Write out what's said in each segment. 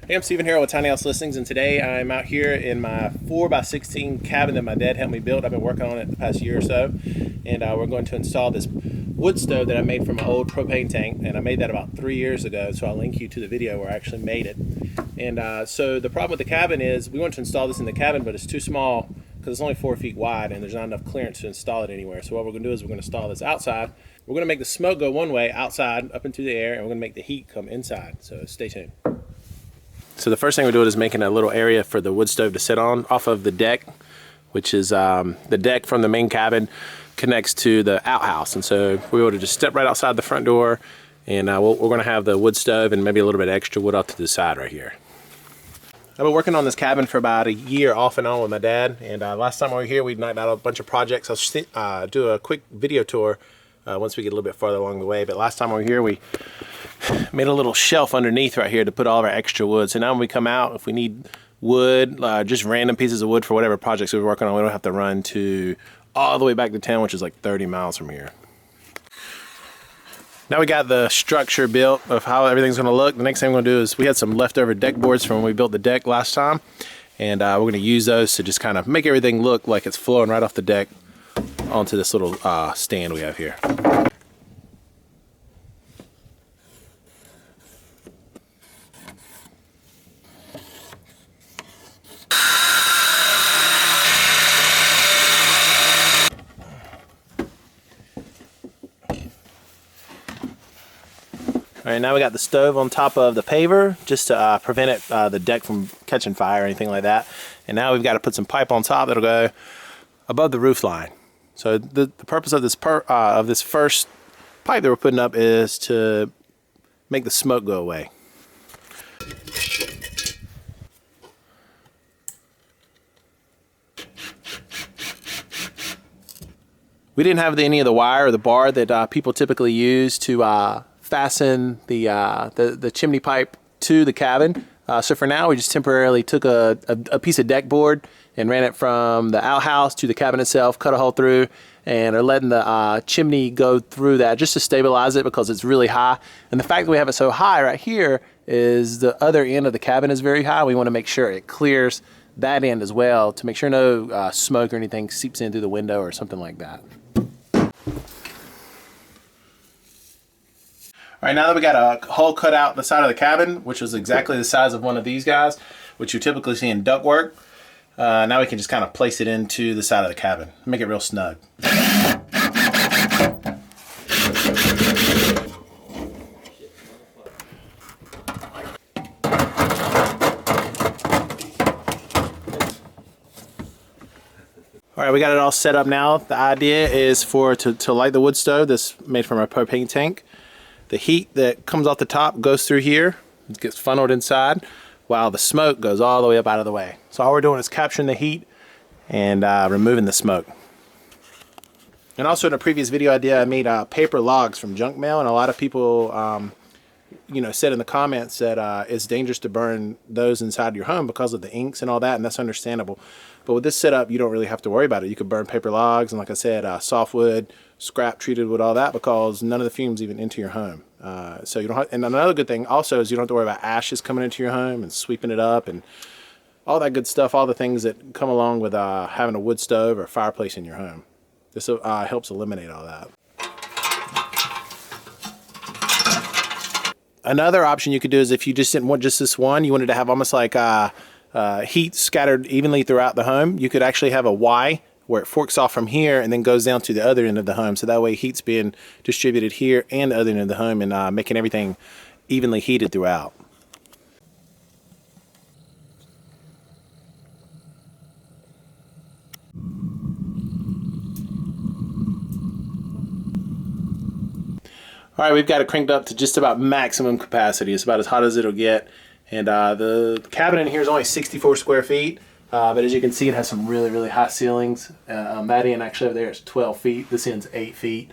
Hey, I'm Steven here with Tiny House Listings, and today I'm out here in my 4x16 cabin that my dad helped me build. I've been working on it the past year or so, and we're going to install this wood stove that I made from an old propane tank, and I made that about 3 years ago, so I'll link you to the video where I actually made it. And so the problem with the cabin is we want to install this in the cabin, but it's too small because it's only 4 feet wide and there's not enough clearance to install it anywhere. So what we're going to do is we're going to install this outside. We're going to make the smoke go one way outside up into the air, and we're going to make the heat come inside, so stay tuned. So the first thing we're doing is making a little area for the wood stove to sit on off of the deck, which is the deck from the main cabin connects to the outhouse. And so we were to just step right outside the front door, and we're going to have the wood stove and maybe a little bit extra wood off to the side right here. I've been working on this cabin for about a year off and on with my dad, and last time we were here we knocked out a bunch of projects. I'll do a quick video tour once we get a little bit farther along the way, but last time we were here we made a little shelf underneath right here to put all of our extra wood. So now when we come out, if we need wood, just random pieces of wood for whatever projects we're working on, we don't have to run to all the way back to town, which is like 30 miles from here. Now we got the structure built of how everything's going to look. The next thing we're going to do is we had some leftover deck boards from when we built the deck last time, and we're going to use those to just kind of make everything look like it's flowing right off the deck onto this little stand we have here. All right, now we got the stove on top of the paver just to prevent the deck from catching fire or anything like that. And now we've got to put some pipe on top that'll go above the roof line. So the purpose of this first pipe that we're putting up is to make the smoke go away. We didn't have any of the wire or the bar that people typically use to fasten the chimney pipe to the cabin. So for now we just temporarily took a piece of deck board and ran it from the outhouse to the cabin itself, cut a hole through, and are letting the chimney go through that just to stabilize it because it's really high. And the fact that we have it so high right here is the other end of the cabin is very high. We want to make sure it clears that end as well to make sure no smoke or anything seeps in through the window or something like that. All right, now that we got a hole cut out the side of the cabin, which was exactly the size of one of these guys, which you typically see in ductwork, now we can just kind of place it into the side of the cabin, make it real snug. All right, we got it all set up now. The idea is to light the wood stove that's made from our propane tank. The heat that comes off the top goes through here, it gets funneled inside, while the smoke goes all the way up out of the way. So all we're doing is capturing the heat and removing the smoke. And also in a previous video I made paper logs from junk mail, and a lot of people said in the comments that it's dangerous to burn those inside your home because of the inks and all that, and that's understandable. But with this setup, you don't really have to worry about it. You could burn paper logs and, like I said, softwood, scrap treated wood, all that, because none of the fumes even enter your home. So you don't have, and another good thing also is you don't have to worry about ashes coming into your home and sweeping it up and all that good stuff, all the things that come along with having a wood stove or fireplace in your home. This helps eliminate all that. Another option you could do is if you just didn't want just this one, you wanted to have almost like heat scattered evenly throughout the home, you could actually have a Y where it forks off from here and then goes down to the other end of the home. So that way heat's being distributed here and the other end of the home, and making everything evenly heated throughout. All right, we've got it cranked up to just about maximum capacity. It's about as hot as it'll get. And the cabin in here is only 64 square feet. But as you can see, it has some really, really high ceilings. That end actually over there is 12 feet. This end's 8 feet.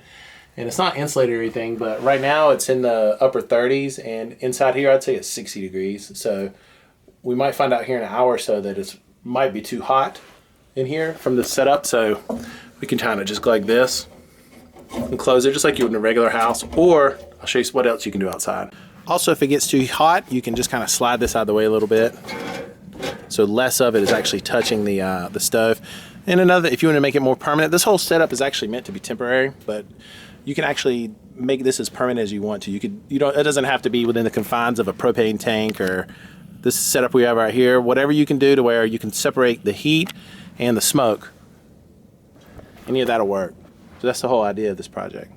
And it's not insulated or anything, but right now it's in the upper 30s. And inside here, I'd say it's 60 degrees. So we might find out here in an hour or so that it might be too hot in here from the setup. So we can kind of just go like this and close it just like you would in a regular house. Or I'll show you what else you can do outside. Also, if it gets too hot, you can just kind of slide this out of the way a little bit, so less of it is actually touching the stove. And another, if you want to make it more permanent, this whole setup is actually meant to be temporary, but you can actually make this as permanent as you want to. It doesn't have to be within the confines of a propane tank or this setup we have right here. Whatever you can do to where you can separate the heat and the smoke, any of that'll work. So that's the whole idea of this project.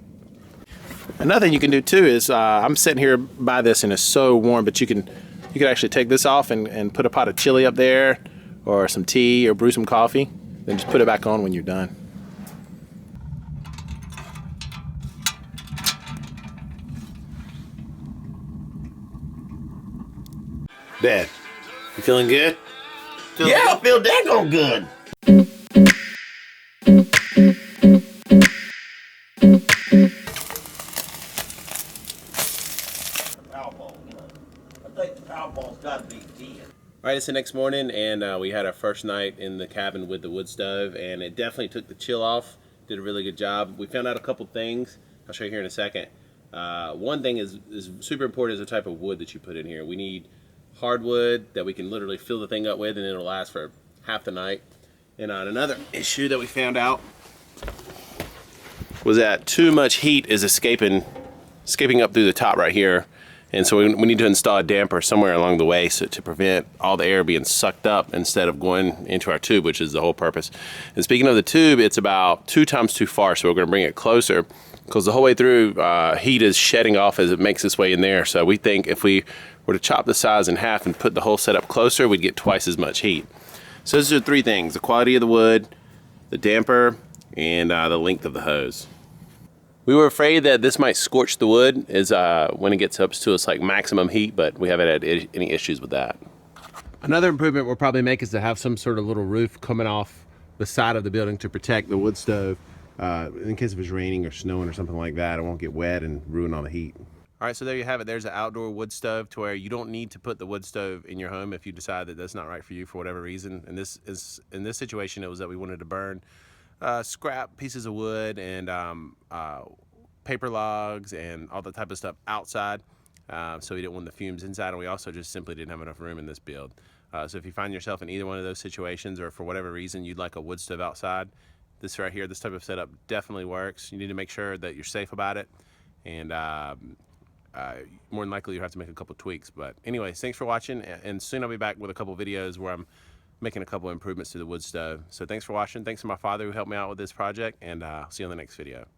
Another thing you can do too is, I'm sitting here by this and it's so warm, but you could actually take this off and put a pot of chili up there, or some tea, or brew some coffee, then just put it back on when you're done. Dad, you feeling good? Yeah, I feel daggone good. I think the Powerball's got to be 10. All right, it's the next morning, and we had our first night in the cabin with the wood stove, and it definitely took the chill off. Did a really good job. We found out a couple things. I'll show you here in a second. One thing is super important is the type of wood that you put in here. We need hardwood that we can literally fill the thing up with, and it'll last for half the night. And another issue that we found out was that too much heat is escaping up through the top right here. And so we need to install a damper somewhere along the way to prevent all the air being sucked up instead of going into our tube, which is the whole purpose. And speaking of the tube, it's about 2 times too far, so we're going to bring it closer because the whole way through, heat is shedding off as it makes its way in there. So we think if we were to chop the size in half and put the whole setup closer, we'd get twice as much heat. So those are 3 things: the quality of the wood, the damper, and the length of the hose. We were afraid that this might scorch the wood when it gets up to its like maximum heat, but we haven't had any issues with that. Another improvement we'll probably make is to have some sort of little roof coming off the side of the building to protect the wood stove in case if it's raining or snowing or something like that. It won't get wet and ruin all the heat. All right, so there you have it. There's an outdoor wood stove to where you don't need to put the wood stove in your home if you decide that that's not right for you for whatever reason. And in this situation, it was that we wanted to burn scrap pieces of wood and paper logs and all that type of stuff outside, so we didn't want the fumes inside, and we also just simply didn't have enough room in this build. So if you find yourself in either one of those situations, or for whatever reason you'd like a wood stove outside, this right here, this type of setup definitely works. You need to make sure that you're safe about it, and more than likely you'll have to make a couple tweaks. But anyways, thanks for watching, and soon I'll be back with a couple videos where I'm making a couple improvements to the wood stove. So thanks for watching. Thanks to my father who helped me out with this project, and I'll see you on the next video.